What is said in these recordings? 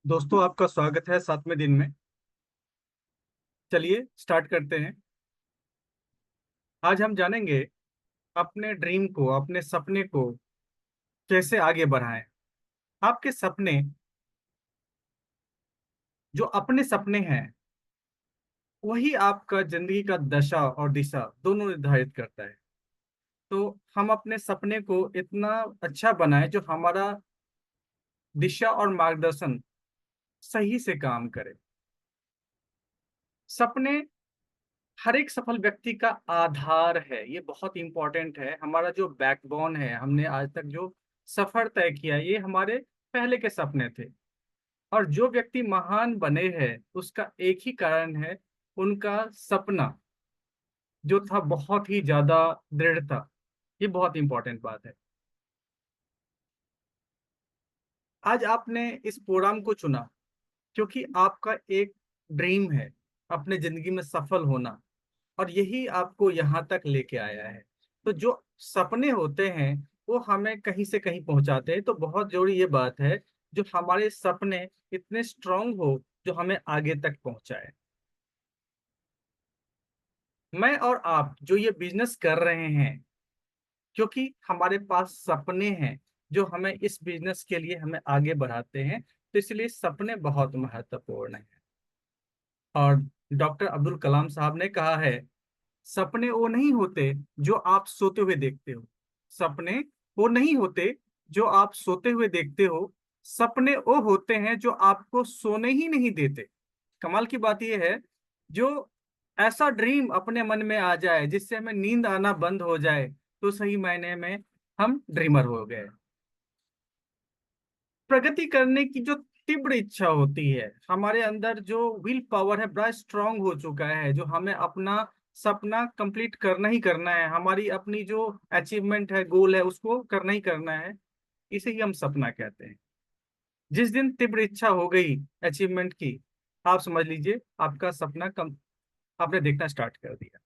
दोस्तों, आपका स्वागत है 7वें दिन में। चलिए स्टार्ट करते हैं। आज हम जानेंगे अपने ड्रीम को, अपने सपने को कैसे आगे बढ़ाएं। आपके सपने, जो अपने सपने हैं, वही आपका जिंदगी का दशा और दिशा दोनों निर्धारित करता है। तो हम अपने सपने को इतना अच्छा बनाएं जो हमारा दिशा और मार्गदर्शन सही से काम करे। सपने हर एक सफल व्यक्ति का आधार है। ये बहुत इंपॉर्टेंट है। हमारा जो बैकबोन है, हमने आज तक जो सफर तय किया, ये हमारे पहले के सपने थे। और जो व्यक्ति महान बने हैं, उसका एक ही कारण है, उनका सपना जो था बहुत ही ज्यादा दृढ़ था। ये बहुत इंपॉर्टेंट बात है। आज आपने इस प्रोग्राम को चुना क्योंकि आपका एक ड्रीम है, अपने जिंदगी में सफल होना। और यही आपको यहाँ तक लेके आया है। तो जो सपने होते हैं, वो हमें कहीं से कहीं पहुंचाते हैं। तो बहुत जरूरी ये बात है, जो हमारे सपने इतने स्ट्रांग हो, जो हमें आगे तक पहुंचाए। मैं और आप जो ये बिजनेस कर रहे हैं, क्योंकि हमारे पास सपने हैं जो हमें इस बिजनेस के लिए हमें आगे बढ़ाते हैं। तो इसलिए सपने बहुत महत्वपूर्ण हैं। और डॉक्टर अब्दुल कलाम साहब ने कहा है, सपने वो नहीं होते जो आप सोते हुए देखते हो। सपने वो नहीं होते जो आप सोते हुए देखते हो। सपने वो होते हैं जो आपको सोने ही नहीं देते। कमाल की बात यह है, जो ऐसा ड्रीम अपने मन में आ जाए जिससे हमें नींद आना बंद हो जाए, तो सही मायने में हम ड्रीमर हो गए। प्रगति करने की जो तीव्र इच्छा होती है, हमारे अंदर जो विल पावर है, बड़ा स्ट्रांग हो चुका है, जो हमें अपना सपना कंप्लीट करना ही करना है। हमारी अपनी जो अचीवमेंट है, गोल है, उसको करना ही करना है। इसे ही हम सपना कहते हैं। जिस दिन तीव्र इच्छा हो गई अचीवमेंट की, आप समझ लीजिए आपका सपना कम आपने देखना स्टार्ट कर दिया।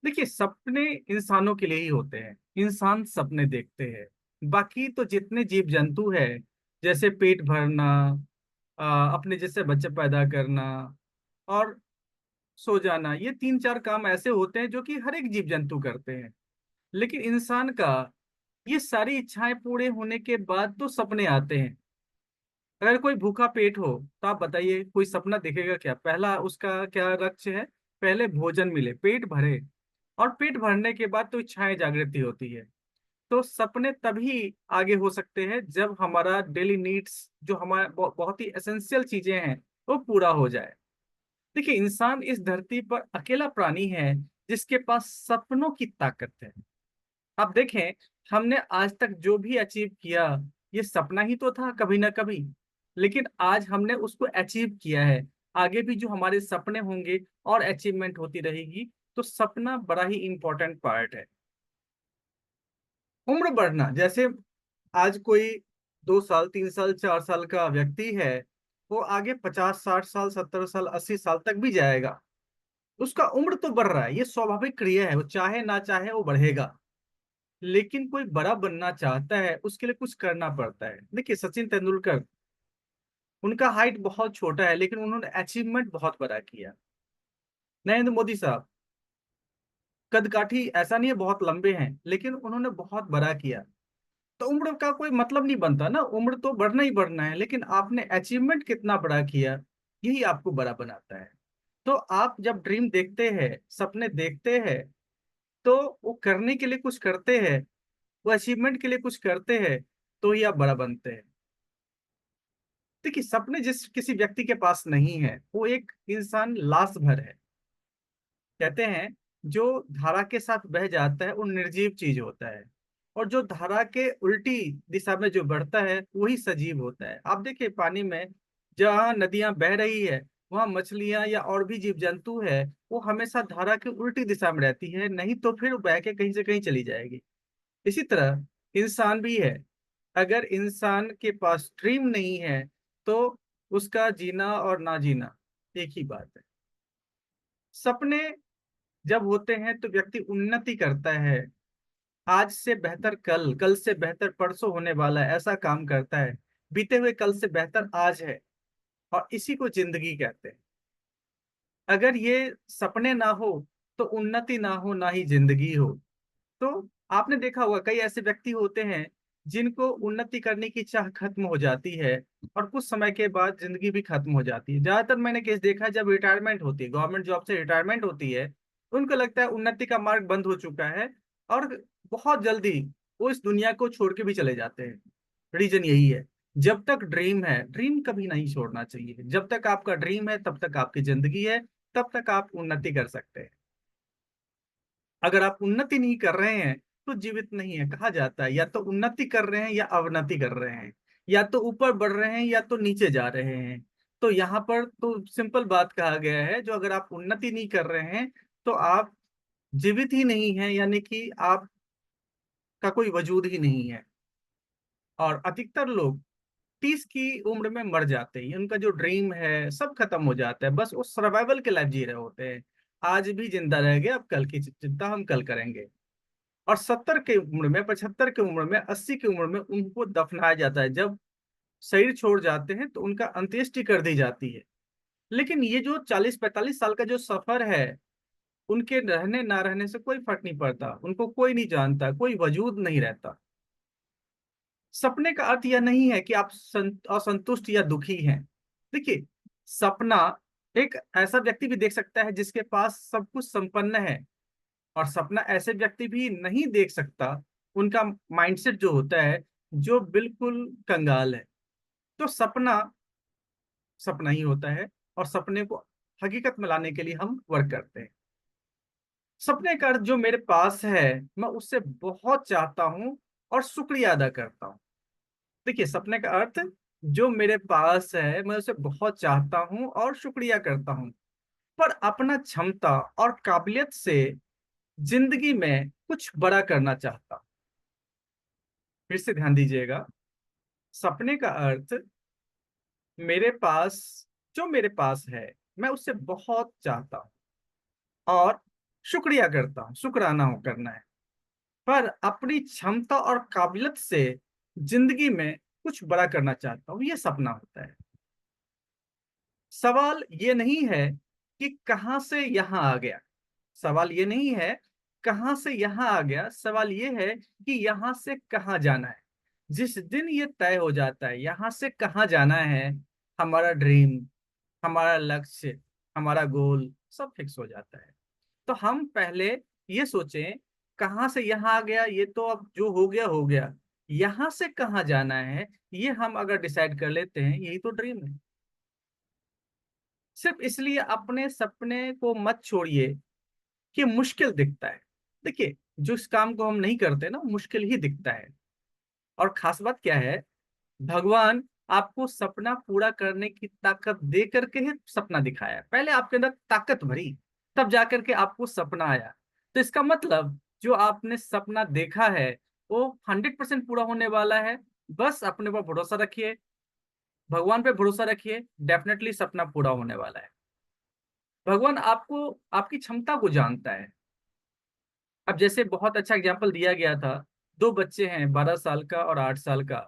देखिए, सपने इंसानों के लिए ही होते हैं। इंसान सपने देखते हैं। बाकी तो जितने जीव जंतु है, जैसे पेट भरना, अपने जैसे बच्चे पैदा करना और सो जाना, ये तीन चार काम ऐसे होते हैं जो कि हर एक जीव जंतु करते हैं। लेकिन इंसान का ये सारी इच्छाएं पूरे होने के बाद तो सपने आते हैं। अगर कोई भूखा पेट हो, तो आप बताइए कोई सपना देखेगा क्या? पहला उसका क्या लक्ष्य है? पहले भोजन मिले, पेट भरे। और पेट भरने के बाद तो इच्छाएं जागृति होती है। तो सपने तभी आगे हो सकते हैं जब हमारा डेली नीड्स, जो हमारा बहुत ही एसेंशियल चीजें हैं, वो पूरा हो जाए। देखिए, इंसान इस धरती पर अकेला प्राणी है जिसके पास सपनों की ताकत है। आप देखें, हमने आज तक जो भी अचीव किया, ये सपना ही तो था कभी ना कभी। लेकिन आज हमने उसको अचीव किया है। आगे भी जो हमारे सपने होंगे और अचीवमेंट होती रहेगी। तो सपना बड़ा ही इंपॉर्टेंट पार्ट है। उम्र बढ़ना, जैसे आज कोई 2 साल, 3 साल, 4 साल का व्यक्ति है, वो आगे 50, 60 साल, 70 साल, 80 साल तक भी जाएगा। उसका उम्र तो बढ़ रहा है, ये स्वाभाविक क्रिया है। वो चाहे ना चाहे वो बढ़ेगा। लेकिन कोई बड़ा बनना चाहता है, उसके लिए कुछ करना पड़ता है। देखिए, सचिन तेंदुलकर, उनका हाइट बहुत छोटा है लेकिन उन्होंने अचीवमेंट बहुत बड़ा किया। नरेंद्र मोदी साहब, कदकाठी ऐसा नहीं है, बहुत लंबे हैं, लेकिन उन्होंने बहुत बड़ा किया। तो उम्र का कोई मतलब नहीं बनता ना, उम्र तो बढ़ना ही बढ़ना है, लेकिन आपने अचीवमेंट कितना बड़ा किया, यही आपको बड़ा बनाता है। तो आप जब ड्रीम देखते हैं, सपने देखते हैं, तो वो करने के लिए कुछ करते हैं, वो अचीवमेंट के लिए कुछ करते हैं, तो ही आप बड़ा बनते हैं। देखिए, सपने जिस किसी व्यक्ति के पास नहीं है, वो एक इंसान लाश भर है। कहते हैं, जो धारा के साथ बह जाता है वो निर्जीव चीज होता है। और जो धारा के उल्टी दिशा में जो बढ़ता है, वही सजीव होता है। आप देखिए, पानी में जहाँ नदियां बह रही है, वहां मछलियां या और भी जीव जंतु है, वो हमेशा धारा की उल्टी दिशा में रहती है, नहीं तो फिर वो बह के कहीं से कहीं चली जाएगी। इसी तरह इंसान भी है। अगर इंसान के पास ड्रीम नहीं है, तो उसका जीना और ना जीना एक ही बात है। सपने जब होते हैं तो व्यक्ति उन्नति करता है। आज से बेहतर कल, कल से बेहतर परसों होने वाला है, ऐसा काम करता है। बीते हुए कल से बेहतर आज है, और इसी को जिंदगी कहते हैं। अगर ये सपने ना हो तो उन्नति ना हो, ना ही जिंदगी हो। तो आपने देखा होगा कई ऐसे व्यक्ति होते हैं जिनको उन्नति करने की चाह खत्म हो जाती है, और कुछ समय के बाद जिंदगी भी खत्म हो जाती है। ज्यादातर मैंने केस देखा है, जब रिटायरमेंट होती है, गवर्नमेंट जॉब से रिटायरमेंट होती है, उनको लगता है उन्नति का मार्ग बंद हो चुका है, और बहुत जल्दी वो इस दुनिया को छोड़ के भी चले जाते हैं। रीजन यही है, जब तक ड्रीम है, ड्रीम कभी नहीं छोड़ना चाहिए। जब तक आपका ड्रीम है तब तक आपकी जिंदगी है, तब तक आप उन्नति कर सकते हैं। अगर आप उन्नति नहीं कर रहे हैं तो जीवित नहीं है। कहा जाता है या तो उन्नति कर रहे हैं या अवनति कर रहे हैं, या तो ऊपर बढ़ रहे हैं या तो नीचे जा रहे हैं। तो यहाँ पर तो सिंपल बात कहा गया है, जो अगर आप उन्नति नहीं कर रहे हैं तो आप जीवित ही नहीं है, यानी कि आपका कोई वजूद ही नहीं है। और अधिकतर लोग 30 की उम्र में मर जाते हैं, उनका जो ड्रीम है सब खत्म हो जाता है, बस वो सर्वाइवल के लाइफ जी रहे होते हैं। आज भी जिंदा रह गए, अब कल की चिंता हम कल करेंगे। और 70 की उम्र में, 75 की उम्र में, 80 की उम्र में उनको दफनाया जाता है। जब शरीर छोड़ जाते हैं तो उनका अंत्येष्टि कर दी जाती है। लेकिन ये जो 40-45 साल का जो सफर है, उनके रहने ना रहने से कोई फर्क नहीं पड़ता, उनको कोई नहीं जानता, कोई वजूद नहीं रहता। सपने का अर्थ यह नहीं है कि आप असंतुष्ट या दुखी हैं। देखिए, सपना एक ऐसा व्यक्ति भी देख सकता है जिसके पास सब कुछ संपन्न है, और सपना ऐसे व्यक्ति भी नहीं देख सकता, उनका माइंडसेट जो होता है, जो बिल्कुल कंगाल है। तो सपना सपना ही होता है, और सपने को हकीकत में लाने के लिए हम वर्क करते हैं। सपने का अर्थ जो मेरे पास है, मैं उससे बहुत चाहता हूं और शुक्रिया अदा करता हूं। देखिए, सपने का अर्थ जो मेरे पास है, मैं उसे बहुत चाहता हूं और शुक्रिया करता हूं, पर अपना क्षमता और काबिलियत से जिंदगी में कुछ बड़ा करना चाहता हूं। फिर से ध्यान दीजिएगा, सपने का अर्थ मेरे पास, जो मेरे पास है, मैं उससे बहुत चाहता हूं और शुक्रिया करता हूं, शुक्राना हो करना है, पर अपनी क्षमता और काबिलियत से जिंदगी में कुछ बड़ा करना चाहता हूं। ये सपना होता है। सवाल ये नहीं है कि कहां से यहां आ गया, सवाल ये नहीं है कहां से यहां आ गया, सवाल ये है कि यहां से कहां जाना है। जिस दिन ये तय हो जाता है यहां से कहां जाना है, हमारा ड्रीम, हमारा लक्ष्य, हमारा गोल सब फिक्स हो जाता है। तो हम पहले ये सोचें, कहां से यहां आ गया ये तो अब जो हो गया हो गया, यहां से कहां जाना है ये हम अगर डिसाइड कर लेते हैं, यही तो ड्रीम है। सिर्फ इसलिए अपने सपने को मत छोड़िए कि मुश्किल दिखता है। देखिए, जो इस काम को हम नहीं करते ना, मुश्किल ही दिखता है। और खास बात क्या है, भगवान आपको सपना पूरा करने की ताकत दे करके ही सपना दिखाया। पहले आपके अंदर ताकत भरी, तब जाकर के आपको सपना आया। तो इसका मतलब जो आपने सपना देखा है वो 100% पूरा होने वाला है। बस अपने पर भरोसा रखिए, भगवान पे भरोसा रखिए, डेफिनेटली सपना पूरा होने वाला है। भगवान आपको, आपकी क्षमता को जानता है। अब जैसे बहुत अच्छा एग्जाम्पल दिया गया था, दो बच्चे हैं, 12 साल का और 8 साल का।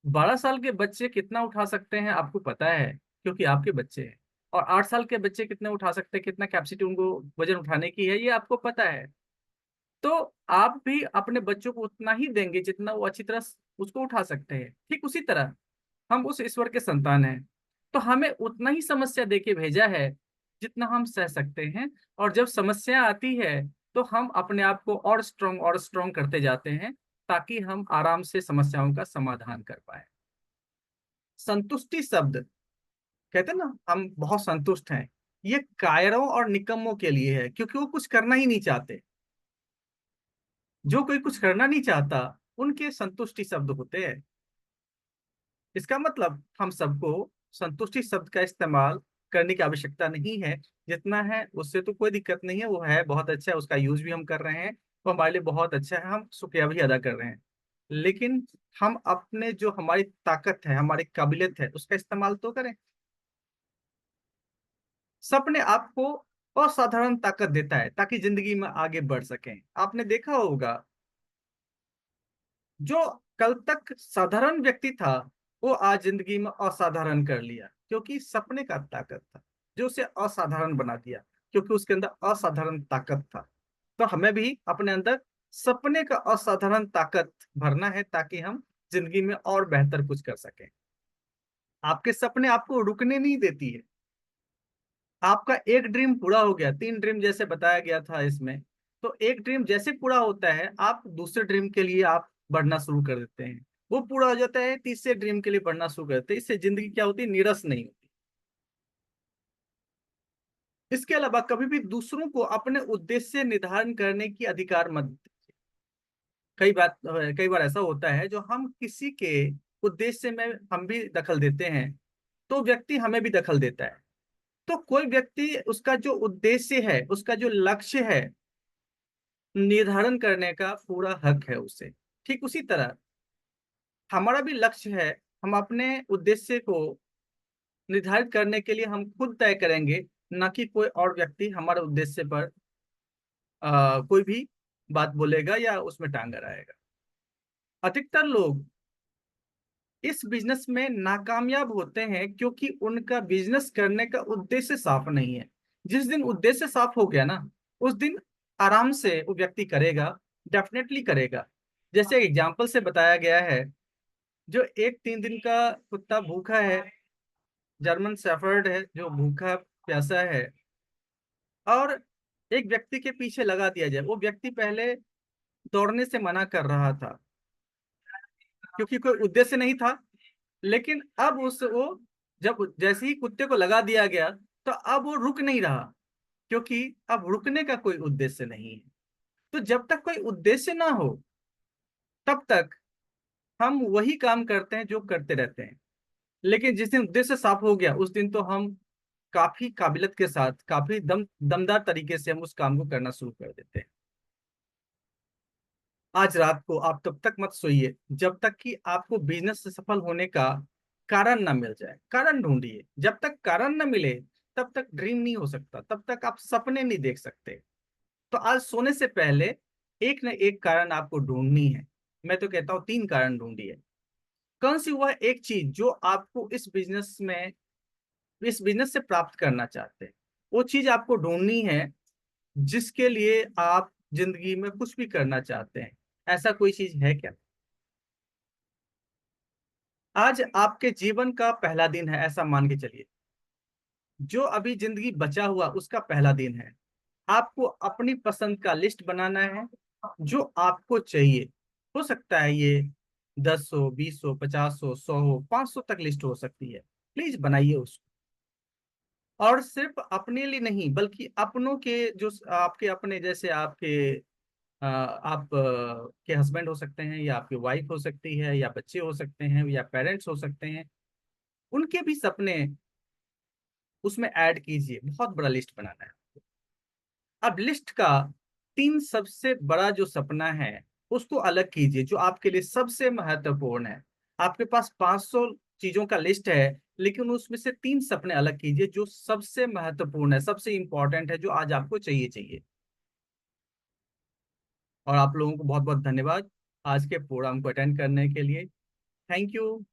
12 साल के बच्चे कितना उठा सकते हैं आपको पता है, क्योंकि आपके बच्चे हैं। और 8 साल के बच्चे कितने उठा सकते हैं, कितना कैपेसिटी उनको वजन उठाने की है, ये आपको पता है। तो आप भी अपने बच्चों को उतना ही देंगे जितना वो अच्छी तरह उसको उठा सकते हैं। ठीक उसी तरह हम उस ईश्वर के संतान हैं, तो हमें उतना ही समस्या देके भेजा है जितना हम सह सकते हैं। और जब समस्या आती है तो हम अपने आप को और स्ट्रोंग करते जाते हैं, ताकि हम आराम से समस्याओं का समाधान कर पाए। संतुष्टि शब्द, कहते हैं ना हम बहुत संतुष्ट हैं, ये कायरों और निकम्मों के लिए है, क्योंकि वो कुछ करना ही नहीं चाहते। जो कोई कुछ करना नहीं चाहता, उनके संतुष्टि शब्द होते हैं। इसका मतलब हम सबको संतुष्टि शब्द का इस्तेमाल करने की आवश्यकता नहीं है। जितना है उससे तो कोई दिक्कत नहीं है, वो है बहुत अच्छा है, उसका यूज भी हम कर रहे हैं, वो हमारे लिए बहुत अच्छा है, हम शुक्रिया भी अदा कर रहे हैं। लेकिन हम अपने जो हमारी ताकत है, हमारी काबिलियत है, उसका इस्तेमाल तो करें। सपने आपको असाधारण ताकत देता है ताकि जिंदगी में आगे बढ़ सकें। आपने देखा होगा, जो कल तक साधारण व्यक्ति था, वो आज जिंदगी में असाधारण कर लिया, क्योंकि सपने का ताकत था जो उसे असाधारण बना दिया, क्योंकि उसके अंदर असाधारण ताकत था। तो हमें भी अपने अंदर सपने का असाधारण ताकत भरना है, ताकि हम जिंदगी में और बेहतर कुछ कर सकें। आपके सपने आपको रुकने नहीं देती है। आपका एक ड्रीम पूरा हो गया, 3 ड्रीम जैसे बताया गया था इसमें, तो एक ड्रीम जैसे पूरा होता है, आप दूसरे ड्रीम के लिए आप बढ़ना शुरू कर देते हैं। वो पूरा हो जाता है, तीसरे ड्रीम के लिए बढ़ना शुरू करते हैं। इससे जिंदगी क्या होती है, नीरस नहीं होती। इसके अलावा कभी भी दूसरों को अपने उद्देश्य निर्धारण करने की अधिकार मत दीजिए। कई बार ऐसा होता है, जो हम किसी के उद्देश्य में हम भी दखल देते हैं, तो व्यक्ति हमें भी दखल देता है। तो कोई व्यक्ति उसका जो उद्देश्य है, उसका जो लक्ष्य है, निर्धारण करने का पूरा हक है उसे। ठीक उसी तरह हमारा भी लक्ष्य है, हम अपने उद्देश्य को निर्धारित करने के लिए हम खुद तय करेंगे, ना कि कोई और व्यक्ति हमारे उद्देश्य पर कोई भी बात बोलेगा या उसमें टांग अड़ाएगा। अधिकतर लोग इस बिजनेस में नाकामयाब होते हैं, क्योंकि उनका बिजनेस करने का उद्देश्य साफ नहीं है। जिस दिन उद्देश्य साफ हो गया ना, उस दिन आराम से वो व्यक्ति करेगा, डेफिनेटली करेगा। जैसे एग्जाम्पल से बताया गया है, जो एक 3 दिन का कुत्ता भूखा है, जर्मन शेफर्ड है, जो भूखा प्यासा है, और एक व्यक्ति के पीछे लगा दिया जाए, वो व्यक्ति पहले दौड़ने से मना कर रहा था, क्योंकि कोई उद्देश्य नहीं था। लेकिन अब उस वो जब जैसे ही कुत्ते को लगा दिया गया, तो अब वो रुक नहीं रहा, क्योंकि अब रुकने का कोई उद्देश्य नहीं है। तो जब तक कोई उद्देश्य ना हो, तब तक हम वही काम करते हैं जो करते रहते हैं। लेकिन जिस दिन उद्देश्य साफ हो गया, उस दिन तो हम काफी काबिलियत के साथ, काफी दमदार तरीके से हम उस काम को करना शुरू कर देते हैं। आज रात को आप तब तक मत सोइए जब तक कि आपको बिजनेस से सफल होने का कारण ना मिल जाए। कारण ढूंढिए, जब तक कारण ना मिले तब तक ड्रीम नहीं हो सकता, तब तक आप सपने नहीं देख सकते। तो आज सोने से पहले एक न एक कारण आपको ढूंढनी है। मैं तो कहता हूँ 3 कारण ढूंढिए। कौन सी वह एक चीज जो आपको इस बिजनेस से प्राप्त करना चाहते हैं, वो चीज आपको ढूंढनी है, जिसके लिए आप जिंदगी में कुछ भी करना चाहते हैं। ऐसा कोई चीज है क्या? आज आपके जीवन का पहला दिन है, ऐसा मान के चलिए। जो अभी जिंदगी बचा हुआ उसका पहला दिन है। आपको अपनी पसंद का लिस्ट बनाना है, जो आपको चाहिए। हो सकता है ये 10 हो, 20 हो, 50 हो, 100 हो, 500 तक लिस्ट हो सकती है। प्लीज बनाइए उसको। और सिर्फ अपने लिए नहीं, बल्कि अपनों के, जो आपके अपने, जैसे आपके आप के हस्बैंड हो सकते हैं, या आपकी वाइफ हो सकती है, या बच्चे हो सकते हैं, या पेरेंट्स हो सकते हैं, उनके भी सपने उसमें ऐड कीजिए। बहुत बड़ा लिस्ट बनाना है। अब लिस्ट का 3 सबसे बड़ा जो सपना है, उसको अलग कीजिए, जो आपके लिए सबसे महत्वपूर्ण है। आपके पास 500 चीजों का लिस्ट है, लेकिन उसमें से 3 सपने अलग कीजिए, जो सबसे महत्वपूर्ण है, सबसे इंपॉर्टेंट है, जो आज आपको चाहिए चाहिए। और आप लोगों को बहुत बहुत धन्यवाद आज के प्रोग्राम को अटेंड करने के लिए। Thank you.